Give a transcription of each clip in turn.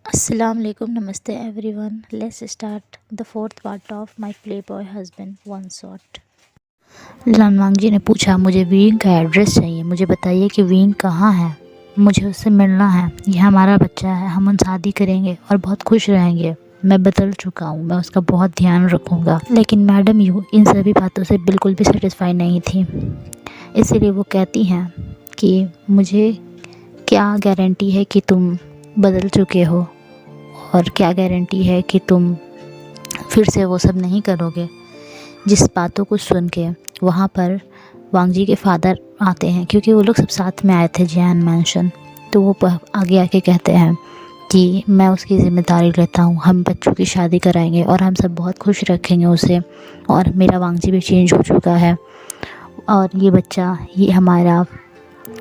अस्सलाम वालेकुम, नमस्ते everyone. Let's start the fourth part of my playboy husband one shot. लनवांग जी ने पूछा, मुझे विंग का एड्रेस चाहिए। मुझे बताइए कि विंग कहाँ है। मुझे उससे मिलना है। यह हमारा बच्चा है, हम उन शादी करेंगे और बहुत खुश रहेंगे। मैं बदल चुका हूँ, मैं उसका बहुत ध्यान रखूँगा। लेकिन मैडम यू इन सभी बातों से बिल्कुल भी सेटिस्फाई नहीं थी। इसीलिए वो कहती हैं कि मुझे क्या गारंटी है कि तुम बदल चुके हो, और क्या गारंटी है कि तुम फिर से वो सब नहीं करोगे। जिस बातों को सुन के वहाँ पर वांग जी के फादर आते हैं, क्योंकि वो लोग सब साथ में आए थे जियान मैंशन। तो वो आगे आके कहते हैं कि मैं उसकी ज़िम्मेदारी लेता हूँ, हम बच्चों की शादी कराएंगे और हम सब बहुत खुश रखेंगे उसे। और मेरा वांग जी भी चेंज हो चुका है और ये बच्चा ये हमारा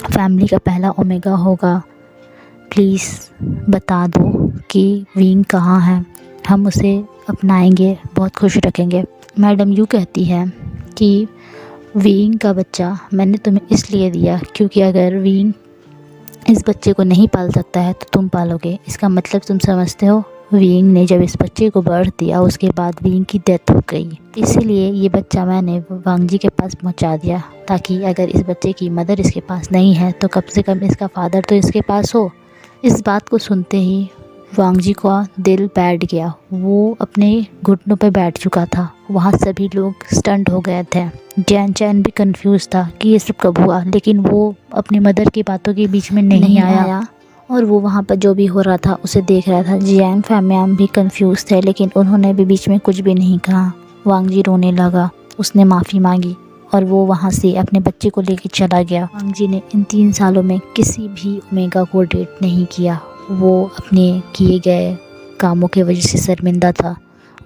फैमिली का पहला ओमेगा होगा। प्लीज़ बता दो कि विंग कहाँ है, हम उसे अपनाएंगे, बहुत खुश रखेंगे। मैडम यू कहती है कि विंग का बच्चा मैंने तुम्हें इसलिए दिया क्योंकि अगर विंग इस बच्चे को नहीं पाल सकता है तो तुम पालोगे। इसका मतलब तुम समझते हो। विंग ने जब इस बच्चे को बर्थ दिया उसके बाद विंग की डेथ हो गई, इसीलिए ये बच्चा मैंने वांग जी के पास पहुंचा दिया, ताकि अगर इस बच्चे की मदर इसके पास नहीं है तो कम से कम इसका फादर तो इसके पास हो। इस बात को सुनते ही वांग जी का दिल बैठ गया। वो अपने घुटनों पर बैठ चुका था। वहाँ सभी लोग स्टंट हो गए थे। जैन चैन भी कंफ्यूज था कि ये सब कब हुआ, लेकिन वो अपनी मदर की बातों के बीच में नहीं आया और वो वहाँ पर जो भी हो रहा था उसे देख रहा था। जियान फैमियाम भी कंफ्यूज थे, लेकिन उन्होंने भी बीच में कुछ भी नहीं कहा। वांग जी रोने लगा, उसने माफ़ी मांगी और वो वहाँ से अपने बच्चे को लेकर चला गया। वांग जी ने इन 3 सालों में किसी भी ओमेगा को डेट नहीं किया। वो अपने किए गए कामों की वजह से शर्मिंदा था।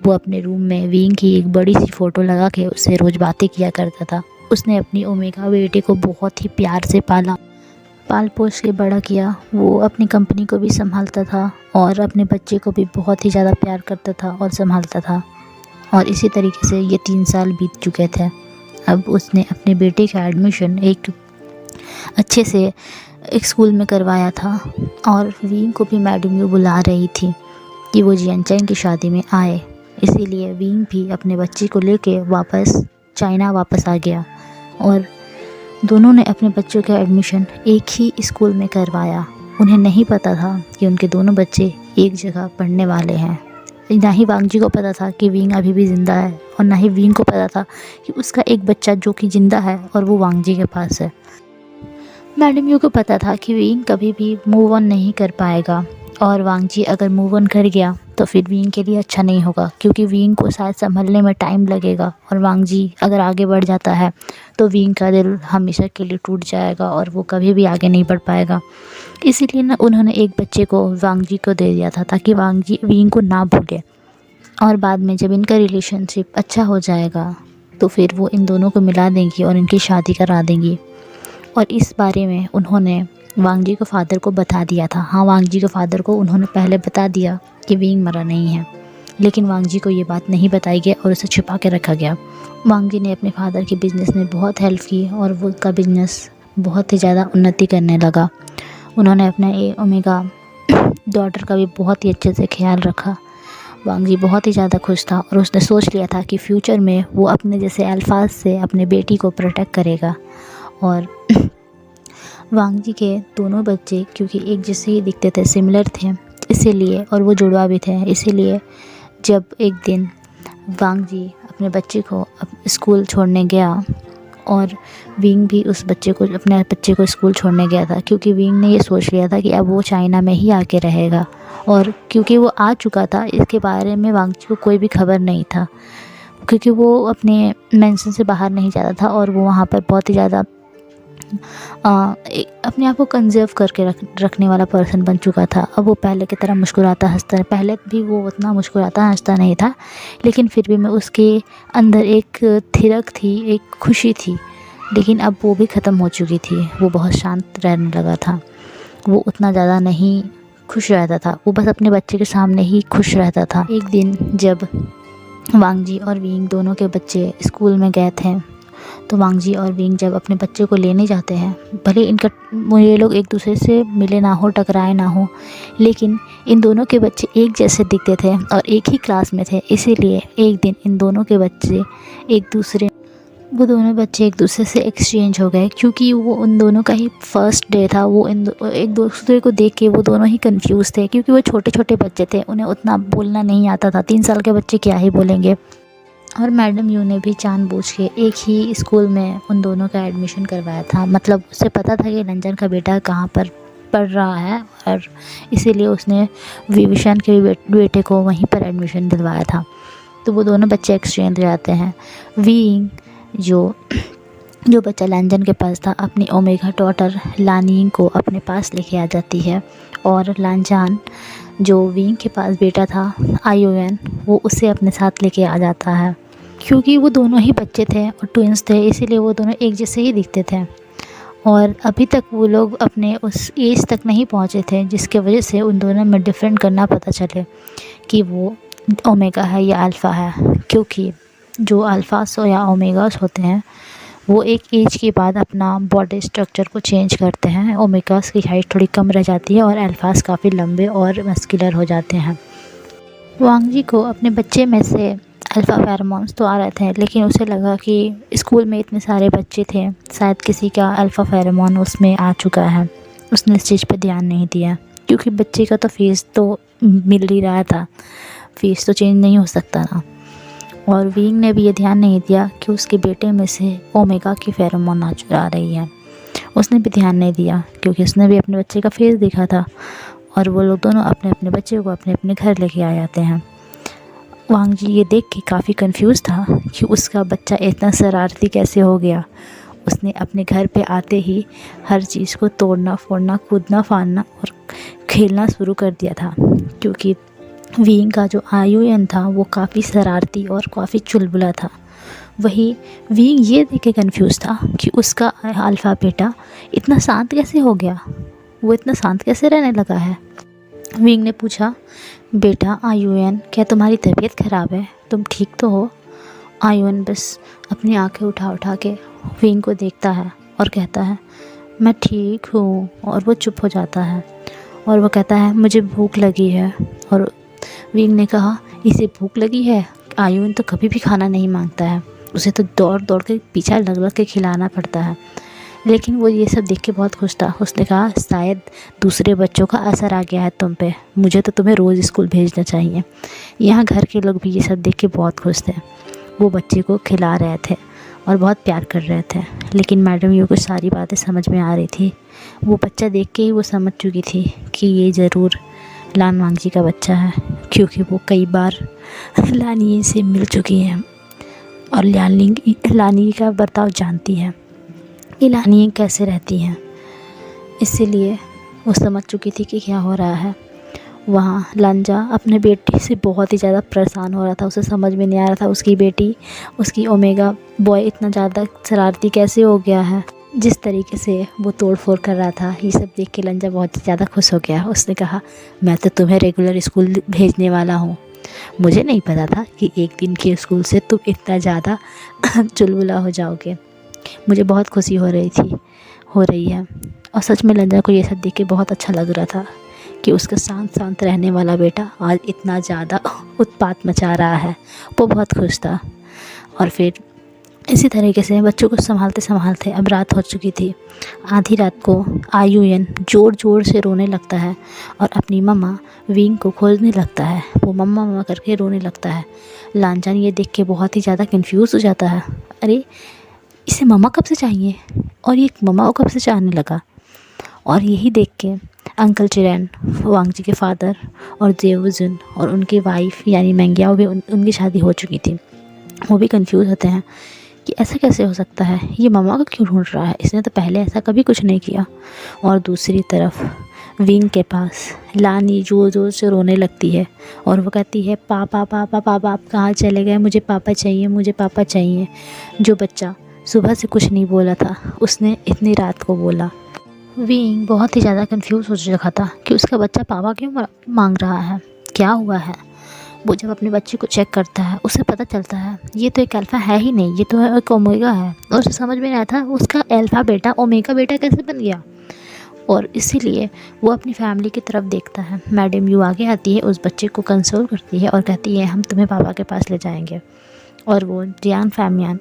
वो अपने रूम में विंग की एक बड़ी सी फ़ोटो लगा के उससे रोज़ बातें किया करता था। उसने अपनी ओमेगा बेटे को बहुत ही प्यार से पाल पोस के बड़ा किया। वो अपनी कंपनी को भी संभालता था और अपने बच्चे को भी बहुत ही ज़्यादा प्यार करता था और संभालता था। और इसी तरीके से ये 3 साल बीत चुके थे। अब उसने अपने बेटे का एडमिशन एक अच्छे से एक स्कूल में करवाया था और विंग को भी मैडम यू बुला रही थी कि वो जियानचैन की शादी में आए। इसीलिए विंग भी अपने बच्चे को लेके वापस चाइना वापस आ गया और दोनों ने अपने बच्चों का एडमिशन एक ही स्कूल में करवाया। उन्हें नहीं पता था कि उनके दोनों बच्चे एक जगह पढ़ने वाले हैं। ना ही वांग जी को पता था कि विंग अभी भी ज़िंदा है और ना ही विंग को पता था कि उसका एक बच्चा जो कि ज़िंदा है और वो वांग जी के पास है। मैडम यू को पता था कि विंग कभी भी मूव ऑन नहीं कर पाएगा और वांग जी अगर मूव ऑन कर गया तो फिर विंग के लिए अच्छा नहीं होगा, क्योंकि विंग को शायद संभलने में टाइम लगेगा और वांग जी अगर आगे बढ़ जाता है तो विंग का दिल हमेशा के लिए टूट जाएगा और वो कभी भी आगे नहीं बढ़ पाएगा। इसीलिए ना उन्होंने एक बच्चे को वांग जी को दे दिया था ताकि वांग जी विंग को ना भूले, और बाद में जब इनका रिलेशनशिप अच्छा हो जाएगा तो फिर वो इन दोनों को मिला देंगी और इनकी शादी करा देंगी। और इस बारे में उन्होंने वांग जी के फादर को बता दिया था। हाँ, वांग जी के फादर को उन्होंने पहले बता दिया कि विंग मरा नहीं है, लेकिन वांग जी को ये बात नहीं बताई गई और उसे छुपा के रखा गया। वांग जी ने अपने फादर के बिज़नेस में बहुत हेल्प की और वो उसका बिज़नेस बहुत ही ज़्यादा उन्नति करने लगा। उन्होंने अपने ओमेगा डॉटर का भी बहुत ही अच्छे से ख्याल रखा। वांग जी बहुत ही ज़्यादा खुश था और उसने सोच लिया था कि फ्यूचर में वो अपने जैसे अल्फाज से अपने बेटी को प्रोटेक्ट करेगा। और वांग जी के दोनों बच्चे क्योंकि एक जैसे ही दिखते थे, सिमिलर थे, इसीलिए, और वो जुड़वा भी थे, इसीलिए जब एक दिन वांग जी अपने बच्चे को स्कूल छोड़ने गया और विंग भी उस बच्चे को अपने बच्चे को स्कूल छोड़ने गया था, क्योंकि विंग ने ये सोच लिया था कि अब वो चाइना में ही आके रहेगा। और क्योंकि वो आ चुका था, इसके बारे में वांग जी को कोई भी खबर नहीं था, क्योंकि वो अपने मेंशन से बाहर नहीं जाता था और वो वहाँ पर बहुत ही ज़्यादा अपने आप को कंजर्व करके रखने वाला पर्सन बन चुका था। अब वो पहले की तरह मुस्कुराता हंसता, पहले भी वो उतना मुस्कुराता हंसता नहीं था, लेकिन फिर भी मैं उसके अंदर एक थिरक थी, एक खुशी थी, लेकिन अब वो भी ख़त्म हो चुकी थी। वो बहुत शांत रहने लगा था, वो उतना ज़्यादा नहीं खुश रहता था, वो बस अपने बच्चे के सामने ही खुश रहता था। एक दिन जब वांग जी और विंग दोनों के बच्चे स्कूल में गए थे तो वांगजी और विंग जब अपने बच्चे को लेने जाते हैं, भले ये लोग एक दूसरे से मिले ना हो, टकराए ना हो, लेकिन इन दोनों के बच्चे एक जैसे दिखते थे और एक ही क्लास में थे। इसीलिए एक दिन इन दोनों के बच्चे वो दोनों बच्चे एक दूसरे से एक्सचेंज हो गए, क्योंकि वो उन दोनों का ही फर्स्ट डे था। वो एक दूसरे को देख के वो दोनों ही कंफ्यूज थे, क्योंकि वो छोटे छोटे बच्चे थे, उन्हें उतना बोलना नहीं आता था। 3 साल के बच्चे क्या ही बोलेंगे। और मैडम यू ने भी जानबूझ के एक ही स्कूल में उन दोनों का एडमिशन करवाया था। मतलब उसे पता था कि लंजन का बेटा कहाँ पर पढ़ रहा है, और इसीलिए उसने विविशन के बेटे को वहीं पर एडमिशन दिलवाया था। तो वो दोनों बच्चे एक्सचेंज हो जाते हैं। विंग जो बच्चा लंजन के पास था, अपनी ओमेगा डॉटर लानिंग को अपने पास लेके आ जाती है, और लांजान जो विंग के पास बेटा था आयुएन, वो उसे अपने साथ लेके आ जाता है। क्योंकि वो दोनों ही बच्चे थे और ट्विंस थे, इसीलिए वो दोनों एक जैसे ही दिखते थे। और अभी तक वो लोग अपने उस एज तक नहीं पहुँचे थे जिसके वजह से उन दोनों में डिफरेंट करना पता चले कि वो ओमेगा है या अल्फ़ा है। क्योंकि जो अल्फ़ास या ओमेगास होते हैं वो एक एज के बाद अपना बॉडी स्ट्रक्चर को चेंज करते हैं। ओमेगास की हाइट थोड़ी कम रह जाती है और अल्फ़ास काफ़ी लंबे और मस्कुलर हो जाते हैं। वांगजी को अपने बच्चे में से अल्फ़ा फेरोमोन्स तो आ रहे थे, लेकिन उसे लगा कि स्कूल में इतने सारे बच्चे थे, शायद किसी का अल्फ़ा फेरोमोन उसमें आ चुका है। उसने इस चीज़ पर ध्यान नहीं दिया, क्योंकि बच्चे का तो फेस तो मिल ही रहा था, फेस तो चेंज नहीं हो सकता ना। और विंग ने भी ये ध्यान नहीं दिया कि उसके बेटे में से ओमेगा की फेरोमोन आ रही है। उसने भी ध्यान नहीं दिया, क्योंकि उसने भी अपने बच्चे का फेस देखा था। और वो लोग दोनों अपने अपने बच्चे को अपने अपने घर लेके आ जाते हैं। वांगजी ये देख के काफ़ी कंफ्यूज था कि उसका बच्चा इतना शरारती कैसे हो गया। उसने अपने घर पे आते ही हर चीज़ को तोड़ना फोड़ना, कूदना फाड़ना और खेलना शुरू कर दिया था। क्योंकि विंग का जो आयुएन था वो काफ़ी शरारती और काफ़ी चुलबुला था। वही विंग ये देख के कन्फ्यूज़ था कि उसका अल्फ़ा बेटा इतना शांत कैसे हो गया, वो इतना शांत कैसे रहने लगा है। विंग ने पूछा, बेटा आयुएन, क्या तुम्हारी तबीयत ख़राब है? तुम ठीक तो हो? आयुएन बस अपनी आंखें उठा के विंग को देखता है और कहता है, मैं ठीक हूँ। और वो चुप हो जाता है और वो कहता है, मुझे भूख लगी है। और विंग ने कहा, इसे भूख लगी है? आयुएन तो कभी भी खाना नहीं मांगता है, उसे तो दौड़ दौड़ के पीछा लग लग के खिलाना पड़ता है। लेकिन वो ये सब देख के बहुत खुश था। उसने कहा, शायद दूसरे बच्चों का असर आ गया है तुम पे, मुझे तो तुम्हें रोज़ स्कूल भेजना चाहिए। यहाँ घर के लोग भी ये सब देख के बहुत खुश थे। वो बच्चे को खिला रहे थे और बहुत प्यार कर रहे थे। लेकिन मैडम यू को सारी बातें समझ में आ रही थी। वो बच्चा देख के ही वो समझ चुकी थी कि ये ज़रूर लान वांगजी का बच्चा है, क्योंकि वो कई बार लानी से मिल चुकी है और लानी का बर्ताव जानती है कि लानी कैसे रहती हैं। इसीलिए वो समझ चुकी थी कि क्या हो रहा है। वहाँ लंजा अपने बेटी से बहुत ही ज़्यादा परेशान हो रहा था। उसे समझ में नहीं आ रहा था उसकी बेटी, उसकी ओमेगा बॉय इतना ज़्यादा शरारती कैसे हो गया है। जिस तरीके से वो तोड़ फोड़ कर रहा था, ये सब देख के लंजा बहुत ज़्यादा खुश हो गया। उसने कहा, मैं तो तुम्हें रेगुलर स्कूल भेजने वाला हूँ। मुझे नहीं पता था कि एक दिन के स्कूल से तुम इतना ज़्यादा चुलबुला हो जाओगे। मुझे बहुत खुशी हो रही है। और सच में लंजा को ये सब देख के बहुत अच्छा लग रहा था कि उसका शांत रहने वाला बेटा आज इतना ज़्यादा उत्पात मचा रहा है। वो बहुत खुश था। और फिर इसी तरीके से बच्चों को संभालते संभालते अब रात हो चुकी थी। आधी रात को आयुएन ज़ोर ज़ोर से रोने लगता है और अपनी मम्मा विंग को खोजने लगता है। वो मम्मा मम्मा करके रोने लगता है। लांजान ये देख के बहुत ही ज़्यादा कंफ्यूज हो जाता है। अरे, इसे मम्मा कब से चाहिए और ये मम्मा को कब से चाहने लगा। और यही देख के अंकल चिरेन, वांगजी के फादर, और जेवजुन और उनकी वाइफ यानी मैंग्याओ भी उनकी शादी हो चुकी थी। वो भी कंफ्यूज होते हैं कि ऐसा कैसे हो सकता है, ये मम्मा को क्यों ढूंढ रहा है, इसने तो पहले ऐसा कभी कुछ नहीं किया। और दूसरी तरफ विंग के पास लानी ज़ोर ज़ोर से रोने लगती है और वो कहती है, पापा पापा पापा आप कहाँ चले गए, मुझे पापा चाहिए, मुझे पापा चाहिए। जो बच्चा सुबह से कुछ नहीं बोला था उसने इतनी रात को बोला। विंग बहुत ही ज़्यादा कंफ्यूज हो चुका था कि उसका बच्चा पापा क्यों मांग रहा है, क्या हुआ है। वो जब अपने बच्चे को चेक करता है उसे पता चलता है ये तो एक अल्फ़ा है ही नहीं, ये तो एक ओमेगा है। और उसे समझ में नहीं आया था उसका अल्फ़ा बेटा ओमेगा बेटा कैसे बन गया। और इसीलिए वो अपनी फैमिली की तरफ देखता है। मैडम यू आगे आती है, उस बच्चे को कंसोल करती है और कहती है हम तुम्हें पापा के पास ले जाएंगे। और वो जियान फैमियान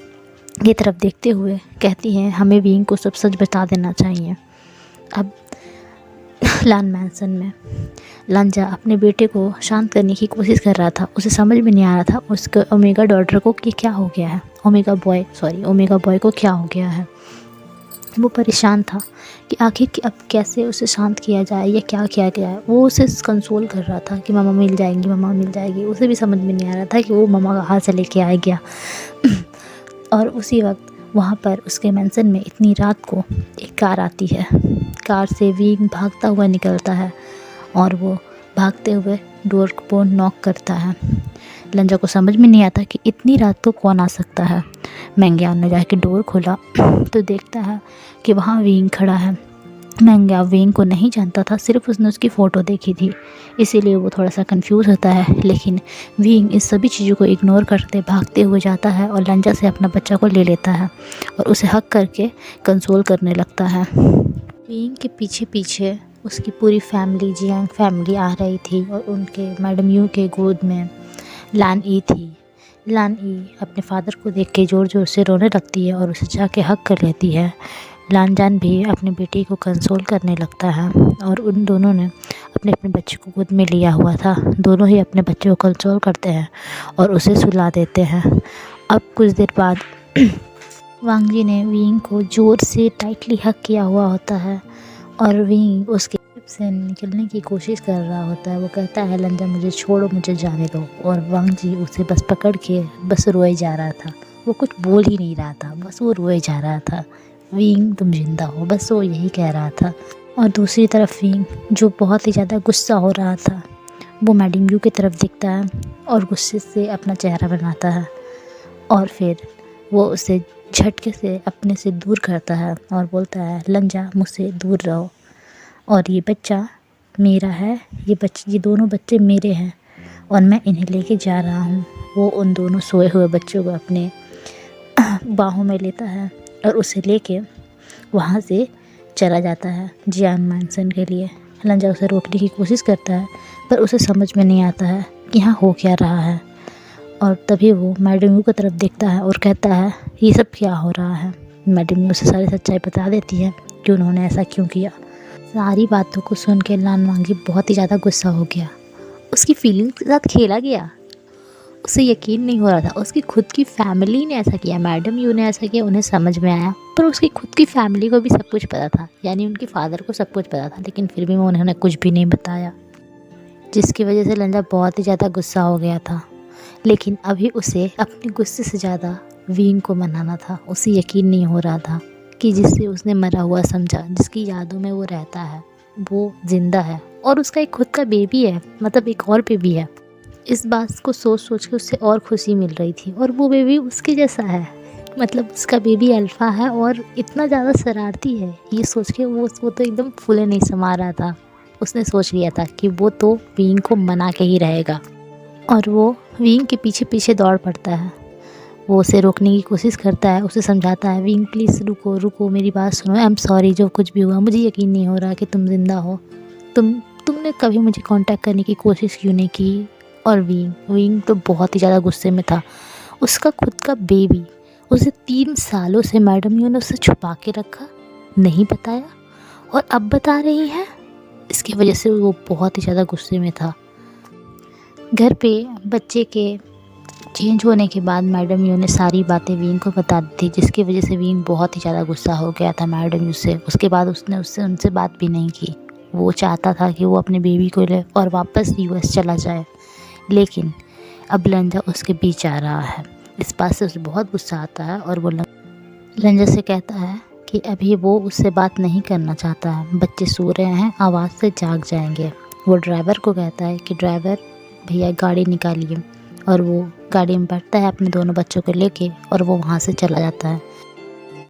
की तरफ देखते हुए कहती हैं हमें विंग को सब सच बता देना चाहिए। अब लान मैंसन में लांजा अपने बेटे को शांत करने की कोशिश कर रहा था। उसे समझ में नहीं आ रहा था उसके ओमेगा डॉटर को कि क्या हो गया है, ओमेगा बॉय को क्या हो गया है। वो परेशान था कि आखिर कि अब कैसे उसे शांत किया जाए या क्या किया जाए। वो उसे कंसोल कर रहा था कि मम्मा मिल जाएंगी, मम्मा मिल जाएगी। उसे भी समझ में नहीं आ रहा था कि वो मम्मा कहाँ से लेके आ गया। और उसी वक्त वहाँ पर उसके मेंशन में इतनी रात को एक कार आती है। कार से विंग भागता हुआ निकलता है और वो भागते हुए डोर को नॉक करता है। लंजा को समझ में नहीं आता कि इतनी रात को कौन आ सकता है। मैंग्यान ने जाके डोर खोला तो देखता है कि वहाँ विंग खड़ा है। मैंग्या विंग को नहीं जानता था, सिर्फ उसने उसकी फ़ोटो देखी थी, इसीलिए वो थोड़ा सा कंफ्यूज होता है। लेकिन विंग इस सभी चीज़ों को इग्नोर करते भागते हुए जाता है और लंजा से अपना बच्चा को ले लेता है और उसे हक करके कंसोल करने लगता है। विंग के पीछे पीछे उसकी पूरी फैमिली, जियांग फैमिली आ रही थी और उनके मैडम यू के गोद में लान ई थी। लान ई अपने फादर को देख के ज़ोर ज़ोर से रोने लगती है और उसे जाके हक कर लेती है। लानजान भी अपनी बेटी को कंसोल करने लगता है और उन दोनों ने अपने अपने बच्चे को गोद में लिया हुआ था। दोनों ही अपने बच्चे को कंसोल करते हैं और उसे सुला देते हैं। अब कुछ देर बाद वांगजी ने विंग को ज़ोर से टाइटली हक किया हुआ होता है और विंग उसके से निकलने की कोशिश कर रहा होता है। वो कहता है लंजा मुझे छोड़ो, मुझे जाने दो। और वांगजी उसे बस पकड़ के बस रोए जा रहा था। वो कुछ बोल ही नहीं रहा था, बस वो रोए जा रहा था। विंग तुम जिंदा हो, बस वो यही कह रहा था। और दूसरी तरफ विंग जो बहुत ही ज़्यादा गुस्सा हो रहा था वो मैडम यू की तरफ देखता है और गुस्से से अपना चेहरा बनाता है और फिर वो उसे झटके से अपने से दूर करता है और बोलता है लंजा मुझसे दूर रहो और ये बच्चा मेरा है, ये दोनों बच्चे मेरे हैं और मैं इन्हें लेके जा रहा हूँ। वो उन दोनों सोए हुए बच्चों को अपने बाहों में लेता है और उसे लेके वहाँ से चला जाता है जियान मैंसन के लिए। लंजा उसे रोकने की कोशिश करता है पर उसे समझ में नहीं आता है कि यहाँ हो क्या रहा है। और तभी वो मैडम यू की तरफ देखता है और कहता है ये सब क्या हो रहा है। मैडम यू उसे सारी सच्चाई बता देती है कि उन्होंने ऐसा क्यों किया। सारी बातों को सुन के लान वांगी बहुत ही ज़्यादा गुस्सा हो गया। उसकी फीलिंग्स के साथ खेला गया। उसे यकीन नहीं हो रहा था उसकी खुद की फैमिली ने ऐसा किया, मैडम यू ने ऐसा किया, उन्हें समझ में आया। पर उसकी खुद की फैमिली को भी सब कुछ पता था, यानी उनके फादर को सब कुछ पता था, लेकिन फिर भी उन्होंने कुछ भी नहीं बताया, जिसकी वजह से लंजा बहुत ही ज़्यादा गुस्सा हो गया था। लेकिन अभी उसे अपने गुस्से से ज़्यादा विंग को मनाना था। उसे यकीन नहीं हो रहा था कि जिससे उसने मरा हुआ समझा, जिसकी यादों में वो रहता है, वो जिंदा है और उसका एक खुद का बेबी है, मतलब एक और बेबी है। इस बात को सोच सोच के उससे और खुशी मिल रही थी और वो बेबी उसके जैसा है, मतलब उसका बेबी अल्फ़ा है और इतना ज़्यादा शरारती है। ये सोच के वो तो एकदम फूले नहीं समा रहा था। उसने सोच लिया था कि वो तो विंग को मना के ही रहेगा और वो विंग के पीछे पीछे दौड़ पड़ता है। वो उसे रोकने की कोशिश करता है, उसे समझाता है विंग प्लीज़ रुको रुको, मेरी बात सुनो, आई एम सॉरी जो कुछ भी हुआ, मुझे यकीन नहीं हो रहा कि तुम ज़िंदा हो, तुमने कभी मुझे कांटेक्ट करने की कोशिश क्यों नहीं की। और विंग तो बहुत ही ज़्यादा गुस्से में था। उसका खुद का बेबी उसे 3 सालों से मैडम यू ने उसे छुपा के रखा, नहीं बताया और अब बता रही है। इसकी वजह से वो बहुत ही ज़्यादा गुस्से में था। घर पे बच्चे के चेंज होने के बाद मैडम यू ने सारी बातें विंग को बता दी थी, जिसकी वजह से विंग बहुत ही ज़्यादा गुस्सा हो गया था मैडम यू से। उसके बाद उसने उनसे बात भी नहीं की। वो चाहता था कि वो अपने बेबी को ले और वापस यूएस चला जाए, लेकिन अब लंजा उसके बीच आ रहा है। इस बात से उसे बहुत गुस्सा आता है और वो लंजा से कहता है कि अभी वो उससे बात नहीं करना चाहता है, बच्चे सो रहे हैं, आवाज़ से जाग जाएंगे। वो ड्राइवर को कहता है कि ड्राइवर भैया गाड़ी निकालिए और वो गाड़ी में बैठता है अपने दोनों बच्चों को लेके और वो वहाँ से चला जाता है।